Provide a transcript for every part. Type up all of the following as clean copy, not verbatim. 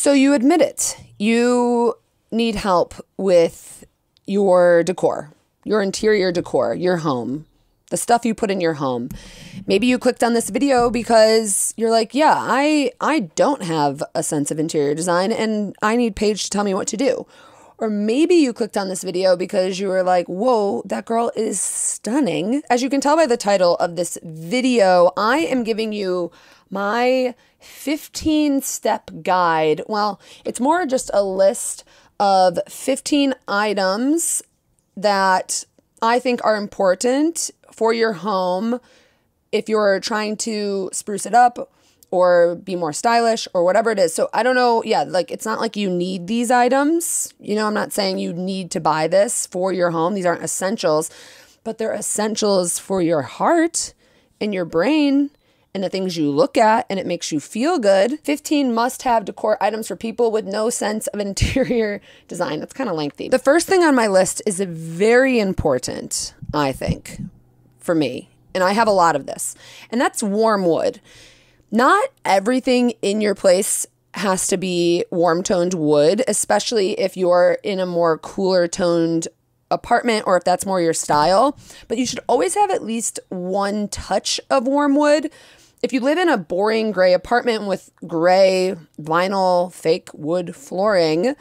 So you admit it. You need help with your decor, your interior decor, your home, the stuff you put in your home. Maybe you clicked on this video because you're like, yeah, I don't have a sense of interior design and I need Paige to tell me what to do. Or maybe you clicked on this video because you were like, whoa, that girl is stunning. As you can tell by the title of this video, I am giving you my 15-step guide. Well, it's more just a list of 15 items that I think are important for your home if you're trying to spruce it up or be more stylish or whatever it is. So I don't know. Yeah, like it's not like you need these items. You know, I'm not saying you need to buy this for your home. These aren't essentials, but they're essentials for your heart and your brain and the things you look at, and it makes you feel good. 15 must-have decor items for people with no sense of interior design. That's kind of lengthy. The first thing on my list is very important, I think, for me. And I have a lot of this, and that's warm wood. Not everything in your place has to be warm toned wood, especially if you're in a more cooler toned apartment or if that's more your style. But you should always have at least one touch of warm wood. If you live in a boring gray apartment with gray vinyl fake wood flooring,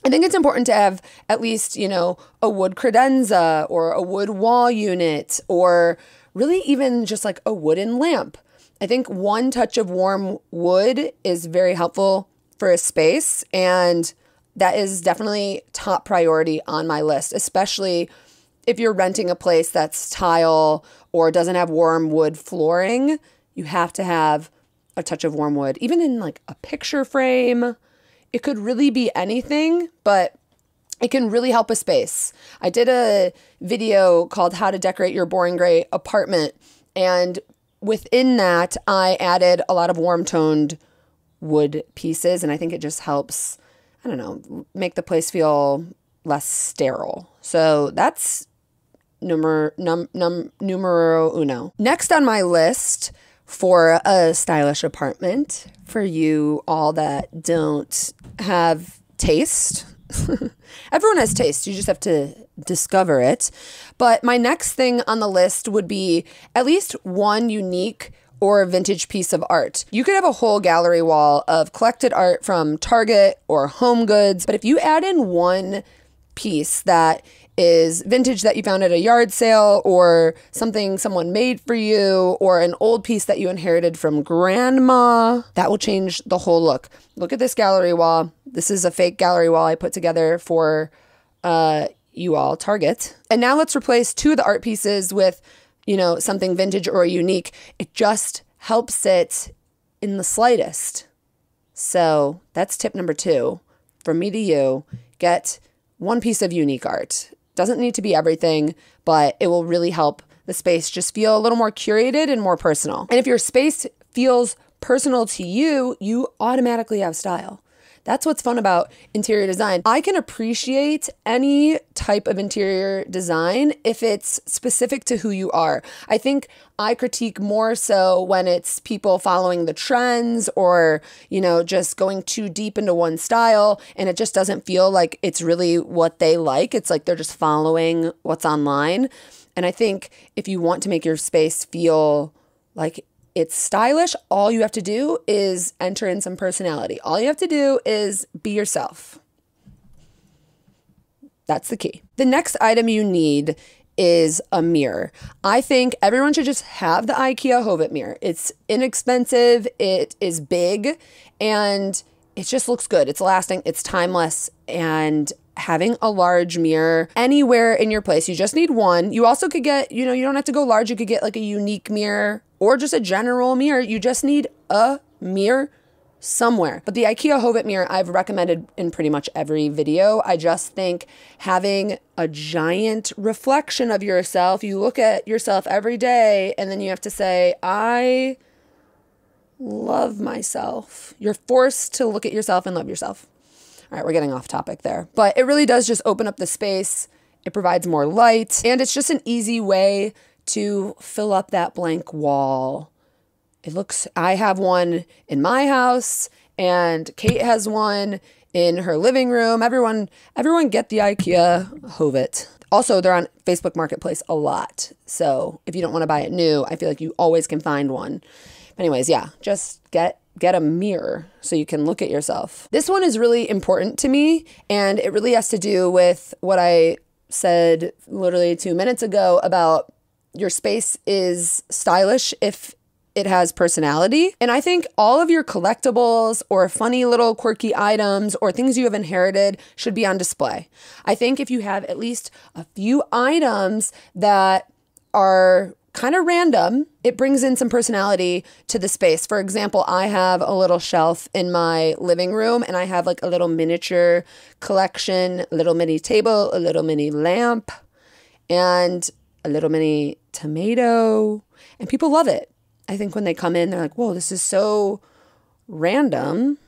I think it's important to have at least, you know, a wood credenza or a wood wall unit or really even just like a wooden lamp. I think one touch of warm wood is very helpful for a space, and that is definitely top priority on my list, especially if you're renting a place that's tile or doesn't have warm wood flooring. You have to have a touch of warm wood, even in like a picture frame. It could really be anything, but it can really help a space. I did a video called How to Decorate Your Boring Gray Apartment, and within that, I added a lot of warm-toned wood pieces, and I think it just helps, I don't know, make the place feel less sterile. So that's numero uno. Next on my list for a stylish apartment, for you all that don't have taste, everyone has taste. You just have to discover it. But my next thing on the list would be at least one unique or vintage piece of art. You could have a whole gallery wall of collected art from Target or Home Goods, but if you add in one piece that is vintage that you found at a yard sale or something someone made for you or an old piece that you inherited from grandma, that will change the whole look. Look at this gallery wall. This is a fake gallery wall I put together for you all, Target. And now let's replace two of the art pieces with, you know, something vintage or unique. It just helps it in the slightest. So that's tip number 2. From me to you, get one piece of unique art. Doesn't need to be everything, but it will really help the space just feel a little more curated and more personal. And if your space feels personal to you, you automatically have style. That's what's fun about interior design. I can appreciate any type of interior design if it's specific to who you are. I think I critique more so when it's people following the trends or, you know, just going too deep into one style and it just doesn't feel like it's really what they like. It's like they're just following what's online. And I think if you want to make your space feel like it's stylish, all you have to do is enter in some personality. All you have to do is be yourself. That's the key. The next item you need is a mirror. I think everyone should just have the IKEA Hovet mirror. It's inexpensive, it is big, and it just looks good. It's lasting, it's timeless, and having a large mirror anywhere in your place, you just need one. You also could get, you know, you don't have to go large. You could get like a unique mirror or just a general mirror. You just need a mirror somewhere. But the IKEA Hovet mirror I've recommended in pretty much every video. I just think having a giant reflection of yourself, you look at yourself every day and then you have to say, I love myself. You're forced to look at yourself and love yourself. All right, we're getting off topic there. But it really does just open up the space. It provides more light. And it's just an easy way to fill up that blank wall. It looks, I have one in my house And Kate has one in her living room. Everyone get the IKEA Hovet. Also, they're on Facebook Marketplace a lot. So if you don't want to buy it new, I feel like you always can find one. But anyways, yeah, just get a mirror so you can look at yourself. This one is really important to me, and it really has to do with what I said literally 2 minutes ago about your space is stylish if it has personality. And I think all of your collectibles or funny little quirky items or things you have inherited should be on display. I think if you have at least a few items that are kind of random, it brings in some personality to the space. For example, I have a little shelf in my living room and I have like a little miniature collection, a little mini table, a little mini lamp, and a little mini tomato, and people love it. I think when they come in, they're like, whoa, this is so random.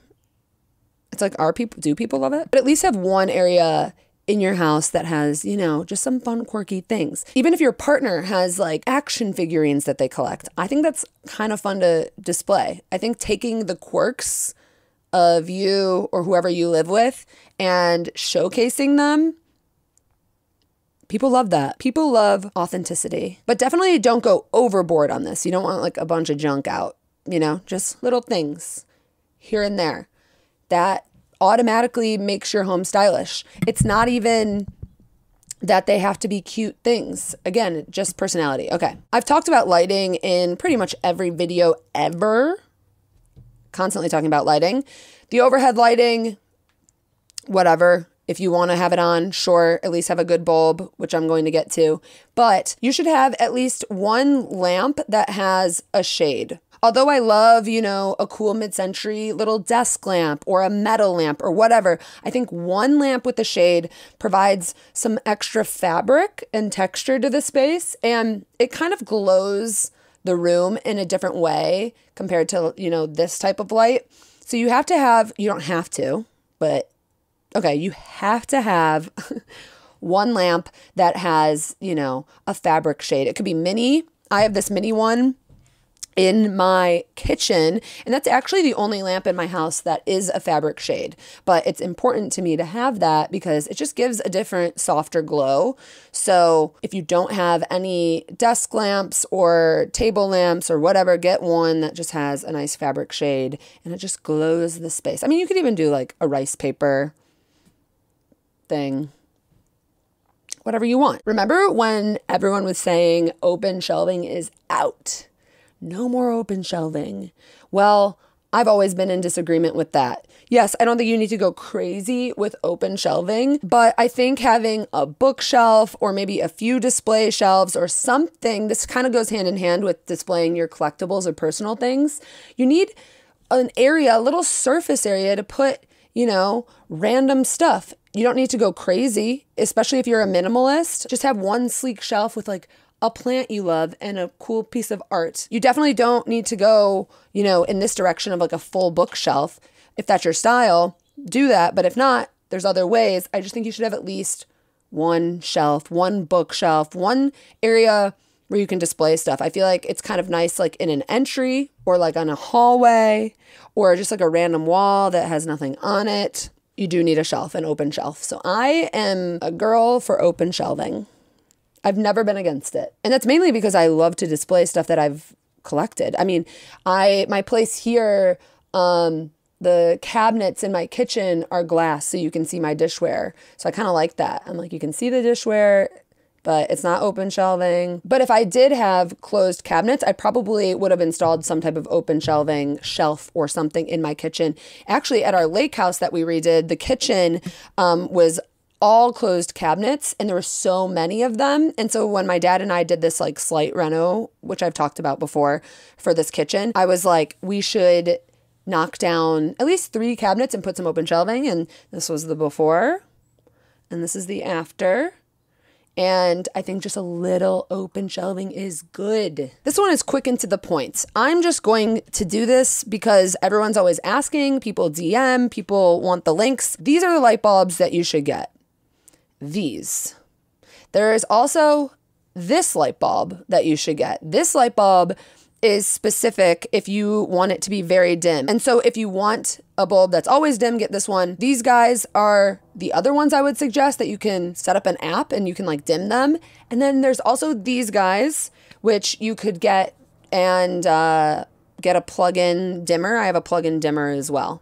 It's like, do people love it? But at least have one area in your house that has, you know, just some fun, quirky things. Even if your partner has like action figurines that they collect, I think that's kind of fun to display. I think taking the quirks of you or whoever you live with and showcasing them, people love that. People love authenticity. But definitely don't go overboard on this. You don't want like a bunch of junk out, you know, just little things here and there. That automatically makes your home stylish. It's not even that they have to be cute things. Again, just personality. Okay. I've talked about lighting in pretty much every video ever. Constantly talking about lighting. The overhead lighting, whatever. If you want to have it on, sure, at least have a good bulb, which I'm going to get to. But you should have at least one lamp that has a shade. Although I love, you know, a cool mid-century little desk lamp or a metal lamp or whatever, I think one lamp with a shade provides some extra fabric and texture to the space, and it kind of glows the room in a different way compared to, you know, this type of light. So you have to have, you don't have to, but okay, you have to have one lamp that has, you know, a fabric shade. It could be mini. I have this mini one in my kitchen, and that's actually the only lamp in my house that is a fabric shade. But it's important to me to have that because it just gives a different, softer glow. So if you don't have any desk lamps or table lamps or whatever, get one that just has a nice fabric shade and it just glows the space. I mean, you could even do like a rice paper thing, whatever you want. Remember when everyone was saying open shelving is out? No more open shelving. Well, I've always been in disagreement with that. Yes, I don't think you need to go crazy with open shelving, but I think having a bookshelf or maybe a few display shelves or something, this kind of goes hand in hand with displaying your collectibles or personal things. You need an area, a little surface area to put, you know, random stuff. You don't need to go crazy, especially if you're a minimalist. Just have one sleek shelf with like a plant you love and a cool piece of art. You definitely don't need to go, you know, in this direction of like a full bookshelf. If that's your style, do that. But if not, there's other ways. I just think you should have at least one shelf, one bookshelf, one area where you can display stuff. I feel like it's kind of nice like in an entry or like on a hallway or just like a random wall that has nothing on it. You do need a shelf, an open shelf. So I am a girl for open shelving. I've never been against it. And that's mainly because I love to display stuff that I've collected. I mean, my place here, the cabinets in my kitchen are glass so you can see my dishware. So I kind of like that. I'm like, you can see the dishware, but it's not open shelving. But if I did have closed cabinets, I probably would have installed some type of open shelving shelf or something in my kitchen. Actually, at our lake house that we redid, the kitchen was all closed cabinets and there were so many of them. And so when my dad and I did this like slight reno, which I've talked about before for this kitchen, I was like, we should knock down at least 3 cabinets and put some open shelving. And this was the before and this is the after. And I think just a little open shelving is good. This one is quick and to the point. I'm just going to do this because everyone's always asking, people DM, people want the links. These are the light bulbs that you should get. These. There is also this light bulb that you should get. This light bulb is specific if you want it to be very dim. And so if you want a bulb that's always dim, get this one. These guys are the other ones I would suggest that you can set up an app and you can like dim them. And then there's also these guys, which you could get and get a plug-in dimmer. I have a plug-in dimmer as well.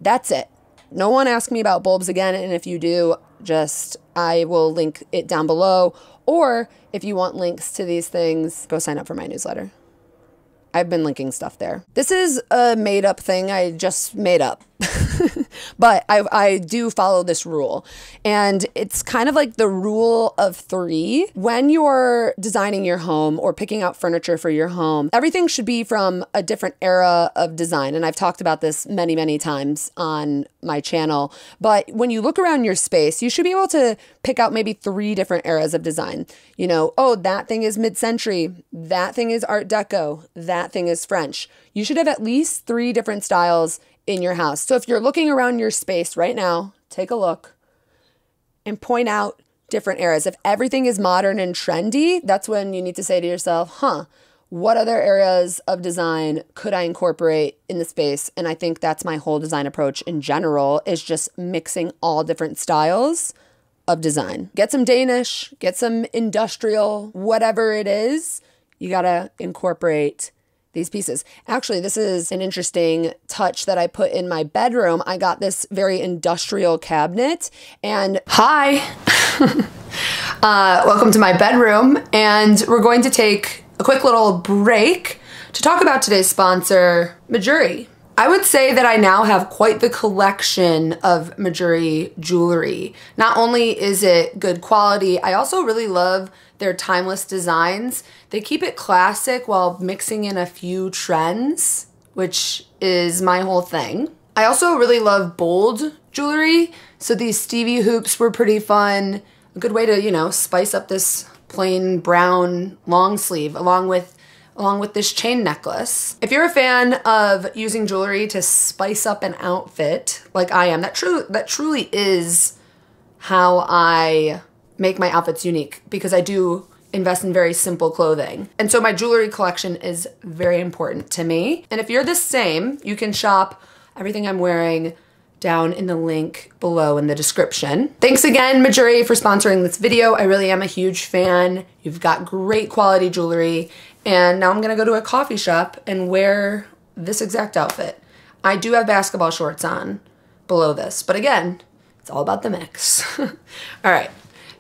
That's it. No one ask me about bulbs again, and if you do, I will link it down below. Or if you want links to these things, go sign up for my newsletter. I've been linking stuff there. This is a made up thing I just made up. But I do follow this rule. And it's kind of like the rule of 3. When you're designing your home or picking out furniture for your home, everything should be from a different era of design. And I've talked about this many, many times on my channel. But when you look around your space, you should be able to pick out maybe 3 different eras of design. You know, oh, that thing is mid-century. That thing is Art Deco. That thing is French. You should have at least 3 different styles in your house. So if you're looking around your space right now, take a look and point out different eras. If everything is modern and trendy, that's when you need to say to yourself, what other areas of design could I incorporate in the space? And I think that's my whole design approach in general, is just mixing all different styles of design. Get some Danish, get some industrial, whatever it is, you gotta incorporate these pieces. Actually, this is an interesting touch that I put in my bedroom. I got this very industrial cabinet, and hi, welcome to my bedroom. And we're going to take a quick little break to talk about today's sponsor, MEJURI. I would say that I now have quite the collection of MEJURI jewelry. Not only is it good quality, I also really love their timeless designs. They keep it classic while mixing in a few trends, which is my whole thing. I also really love bold jewelry. So these Stevie Hoops were pretty fun. A good way to, you know, spice up this plain brown long sleeve along with this chain necklace. If you're a fan of using jewelry to spice up an outfit like I am, that truly is how I make my outfits unique, because I do invest in very simple clothing. And so my jewelry collection is very important to me. And if you're the same, you can shop everything I'm wearing down in the link below in the description. Thanks again, MEJURI, for sponsoring this video. I really am a huge fan. You've got great quality jewelry. And now I'm gonna go to a coffee shop and wear this exact outfit. I do have basketball shorts on below this, but again, it's all about the mix. All right.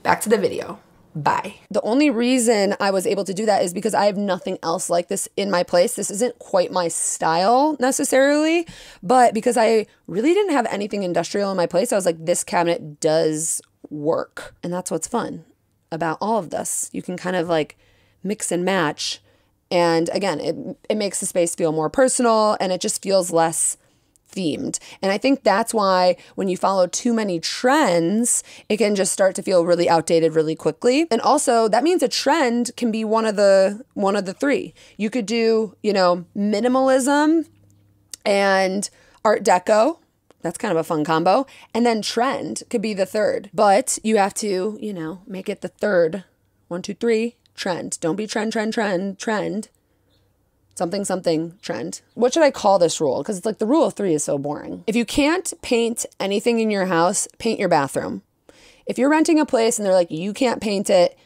Back to the video. Bye. The only reason I was able to do that is because I have nothing else like this in my place. This isn't quite my style necessarily, but because I really didn't have anything industrial in my place, I was like, this cabinet does work. And that's what's fun about all of this. You can kind of like mix and match. And again, it makes the space feel more personal, and it just feels less themed. And I think that's why when you follow too many trends, it can just start to feel really outdated really quickly. And also that means a trend can be one of the 3. You could do, you know, minimalism and Art Deco. That's kind of a fun combo. And then trend could be the 3rd. But you have to, you know, make it the 3rd. 1, 2, 3, trend. Don't be trend. Something, something, trend. What should I call this rule? Because it's like the rule of 3 is so boring. If you can't paint anything in your house, paint your bathroom. If you're renting a place and they're like, you can't paint it,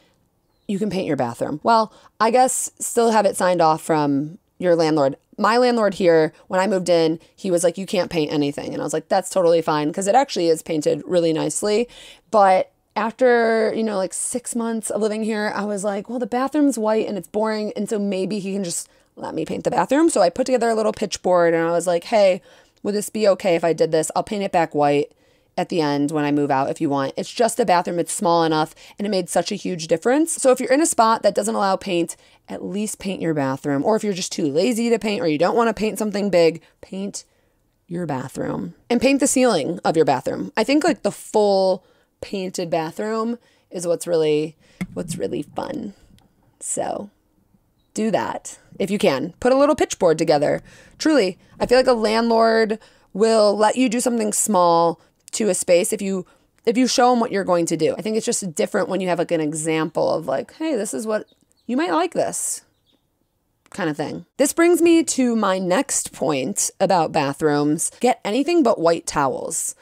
you can paint your bathroom. Well, I guess still have it signed off from your landlord. My landlord here, when I moved in, he was like, you can't paint anything. And I was like, that's totally fine, because it actually is painted really nicely. But after, you know, like 6 months of living here, I was like, well, the bathroom's white and it's boring. And so maybe he can just let me paint the bathroom. So I put together a little pitch board and I was like, hey, would this be okay if I did this? I'll paint it back white at the end when I move out if you want. It's just a bathroom. It's small enough, and it made such a huge difference. So if you're in a spot that doesn't allow paint, at least paint your bathroom. Or if you're just too lazy to paint, or you don't want to paint something big, paint your bathroom. And paint the ceiling of your bathroom. I think like the full painted bathroom is what's really fun. So do that if you can. Put a little pitch board together. Truly, I feel like a landlord will let you do something small to a space if you show them what you're going to do. I think it's just different when you have like an example of like, hey, this is what you might like this. kind of thing. This brings me to my next point about bathrooms. Get anything but white towels.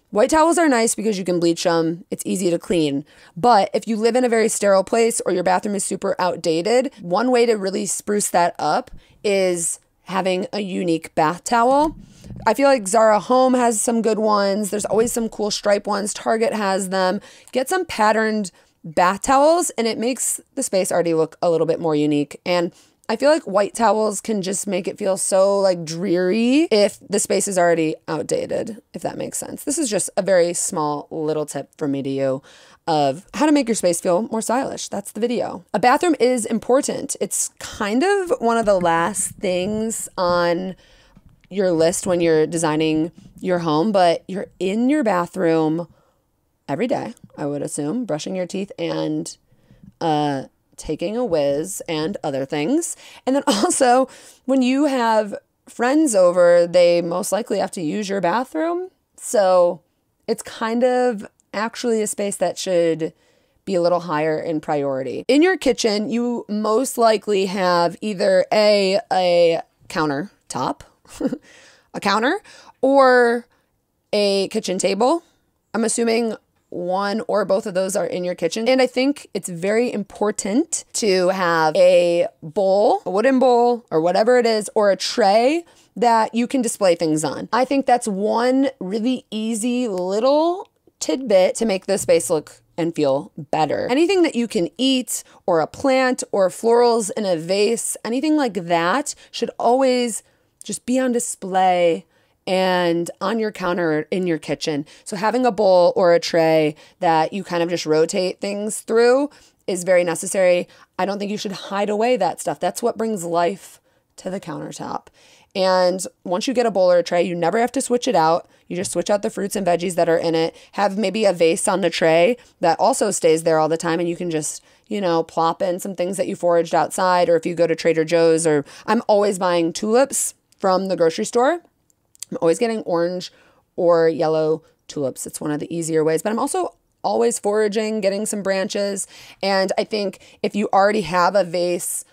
White towels are nice because you can bleach them. It's easy to clean. But if you live in a very sterile place or your bathroom is super outdated, one way to really spruce that up is having a unique bath towel. I feel like Zara Home has some good ones. There's always some cool stripe ones. Target has them. Get some patterned bath towels and it makes the space already look a little bit more unique. And I feel like white towels can just make it feel so like dreary if the space is already outdated, if that makes sense. This is just a very small little tip from me to you of how to make your space feel more stylish. That's the video. A bathroom is important. It's kind of one of the last things on your list when you're designing your home, but you're in your bathroom every day, I would assume, brushing your teeth and taking a whiz and other things. And then also when you have friends over, they most likely have to use your bathroom. So it's kind of actually a space that should be a little higher in priority. In your kitchen, you most likely have either a countertop, a counter, or a kitchen table. I'm assuming one or both of those are in your kitchen. And I think it's very important to have a bowl, a wooden bowl or whatever it is, or a tray that you can display things on. I think that's one really easy little tidbit to make the space look and feel better. Anything that you can eat or a plant or florals in a vase, anything like that should always just be on display and on your counter in your kitchen. So having a bowl or a tray that you kind of just rotate things through is very necessary. I don't think you should hide away that stuff. That's what brings life to the countertop. And once you get a bowl or a tray, you never have to switch it out. You just switch out the fruits and veggies that are in it. Have maybe a vase on the tray that also stays there all the time, and you can just, you know, plop in some things that you foraged outside, or if you go to Trader Joe's, or I'm always buying tulips from the grocery store. I'm always getting orange or yellow tulips. It's one of the easier ways, but I'm also always foraging, getting some branches. And I think if you already have a vase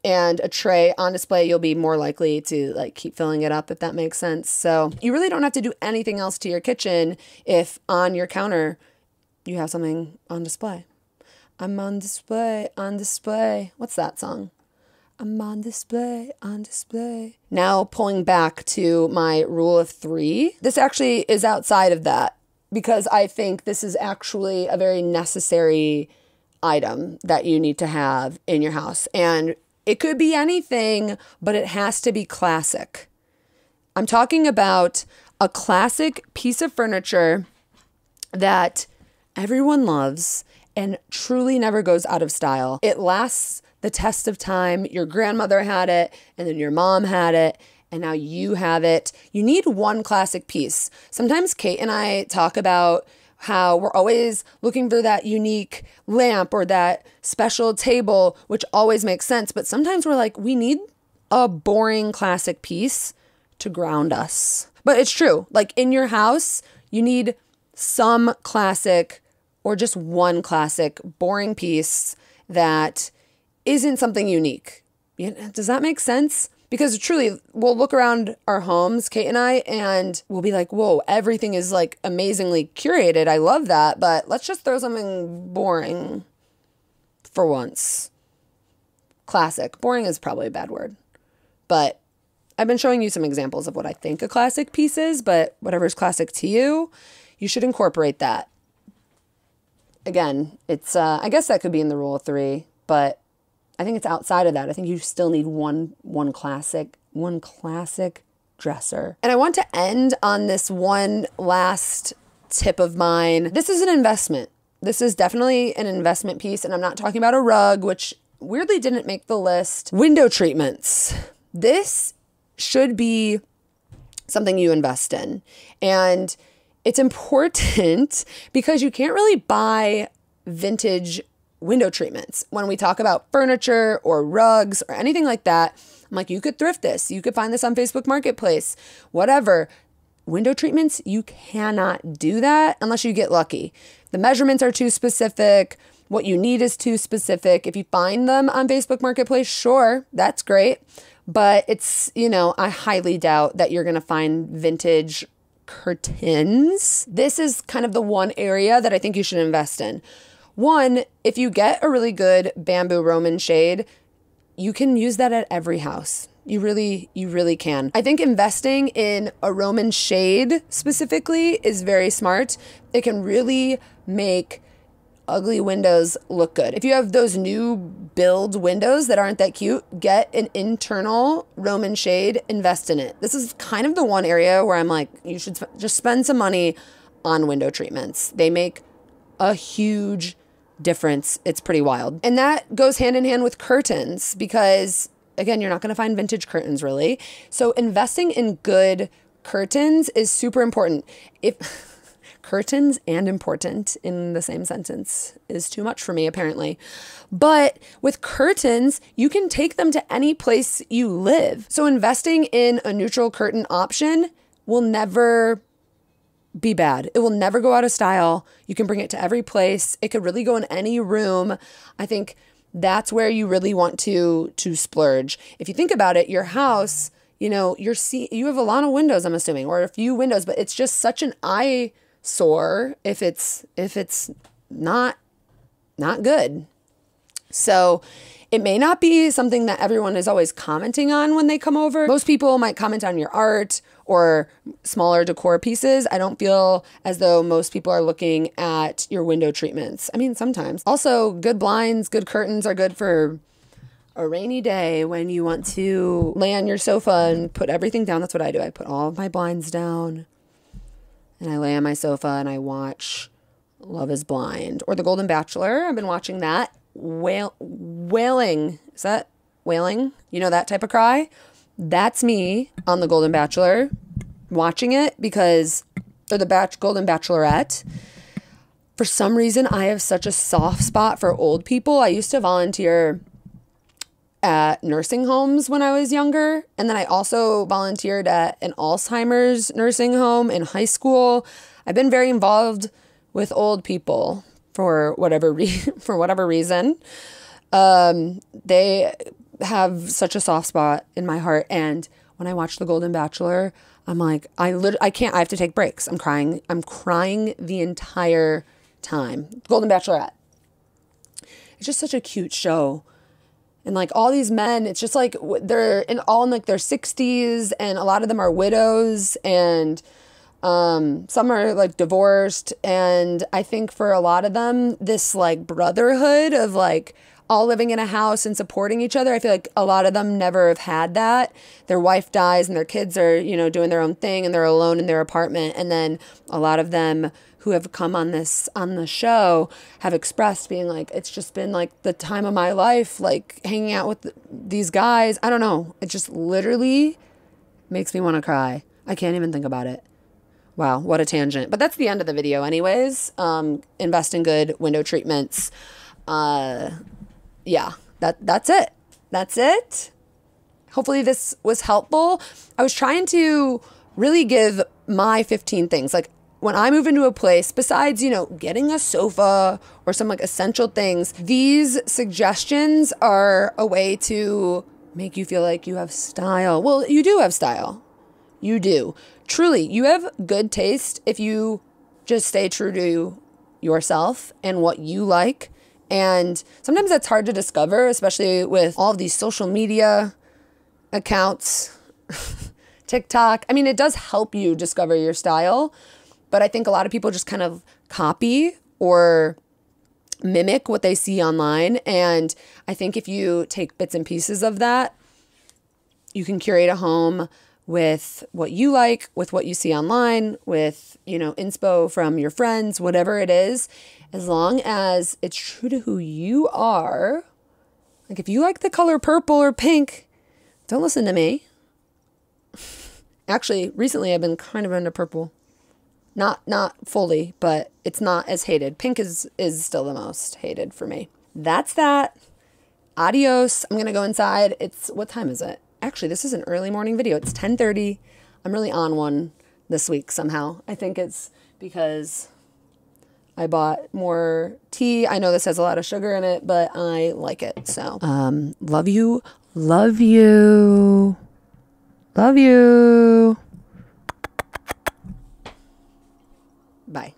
and a tray on display, you'll be more likely to like keep filling it up, if that makes sense. So you really don't have to do anything else to your kitchen if on your counter you have something on display. I'm on display, on display. What's that song? I'm on display, on display. Now pulling back to my rule of 3. This actually is outside of that because I think this is actually a very necessary item that you need to have in your house. And it could be anything, but it has to be classic. I'm talking about a classic piece of furniture that everyone loves and truly never goes out of style. It lasts the test of time. Your grandmother had it, and then your mom had it, and now you have it. You need one classic piece. Sometimes Kate and I talk about how we're always looking for that unique lamp or that special table, which always makes sense. But sometimes we're like, we need a boring classic piece to ground us. But it's true. Like in your house, you need some classic or just one classic boring piece that isn't something unique. Does that make sense? Because truly, we'll look around our homes, Kate and I, and we'll be like, whoa, everything is like amazingly curated. I love that, but let's just throw something boring for once. Classic. Boring is probably a bad word, but I've been showing you some examples of what I think a classic piece is, but whatever's classic to you, you should incorporate that. Again, it's, I guess that could be in the rule of 3, but I think it's outside of that. I think you still need one classic dresser. And I want to end on this one last tip of mine. This is an investment. This is definitely an investment piece, and I'm not talking about a rug, which weirdly didn't make the list. Window treatments. This should be something you invest in. And it's important because you can't really buy vintage window treatments. When we talk about furniture or rugs or anything like that, I'm like, you could thrift this. You could find this on Facebook Marketplace, whatever. Window treatments, you cannot do that unless you get lucky. The measurements are too specific. what you need is too specific. If you find them on Facebook Marketplace, sure, that's great. But it's, you know, I highly doubt that you're going to find vintage curtains. This is kind of the one area that I think you should invest in. One, if you get a really good bamboo Roman shade, you can use that at every house. You really can. I think investing in a Roman shade specifically is very smart. It can really make ugly windows look good. If you have those new build windows that aren't that cute, get an internal Roman shade, invest in it. This is kind of the one area where I'm like, you should just spend some money on window treatments. They make a huge difference. It's pretty wild. And that goes hand in hand with curtains because, again, you're not going to find vintage curtains really. So investing in good curtains is super important. If curtains and important in the same sentence is too much for me, apparently. But with curtains, you can take them to any place you live. So investing in a neutral curtain option will never be bad. It will never go out of style. You can bring it to every place. It could really go in any room. I think that's where you really want to splurge. If you think about it, your house, you know, you have a lot of windows, I'm assuming, or a few windows, but it's just such an eyesore if it's not good. So it may not be something that everyone is always commenting on when they come over. Most people might comment on your art or smaller decor pieces. I don't feel as though most people are looking at your window treatments. I mean, sometimes. Also, good blinds, good curtains are good for a rainy day when you want to lay on your sofa and put everything down. That's what I do. I put all of my blinds down and I lay on my sofa and I watch Love is Blind or The Golden Bachelor. I've been watching that. Wailing. Is that wailing? You know, that type of cry? That's me on The Golden Bachelor watching it because, or the Golden Bachelorette. For some reason, I have such a soft spot for old people. I used to volunteer at nursing homes when I was younger. And then I also volunteered at an Alzheimer's nursing home in high school. I've been very involved with old people for whatever reason. They have such a soft spot in my heart. And when I watch The Golden Bachelor, I'm like, I have to take breaks. I'm crying the entire time. Golden Bachelorette. It's just such a cute show. And like all these men, it's just like they're all in like their 60s and a lot of them are widows and some are like divorced. And I think for a lot of them, this like brotherhood of like all living in a house and supporting each other, I feel like a lot of them never have had that. Their wife dies and their kids are, you know, doing their own thing and they're alone in their apartment. And then a lot of them who have come on the show have expressed being like, it's just been like the time of my life, like hanging out with these guys. I don't know. It just literally makes me want to cry. I can't even think about it. Wow, what a tangent. But that's the end of the video anyways. Invest in good window treatments. Yeah, that's it. That's it. Hopefully this was helpful. I was trying to really give my 15 things. Like when I move into a place, besides, you know, getting a sofa or some like essential things, these suggestions are a way to make you feel like you have style. Well, you do have style. You do. Truly, you have good taste if you just stay true to yourself and what you like. And sometimes that's hard to discover, especially with all of these social media accounts, TikTok. I mean, it does help you discover your style, but I think a lot of people just kind of copy or mimic what they see online. And I think if you take bits and pieces of that, you can curate a home with what you like, with what you see online, with, you know, inspo from your friends, whatever it is, as long as it's true to who you are. Like if you like the color purple or pink, don't listen to me. Actually, recently I've been kind of into purple. Not fully, but it's not as hated. Pink is still the most hated for me. That's that. Adios. I'm going to go inside. What time is it? Actually, this is an early morning video. It's 10:30. I'm really on one this week somehow. I think it's because I bought more tea. I know this has a lot of sugar in it, but I like it. So, love you. Love you. Love you. Bye.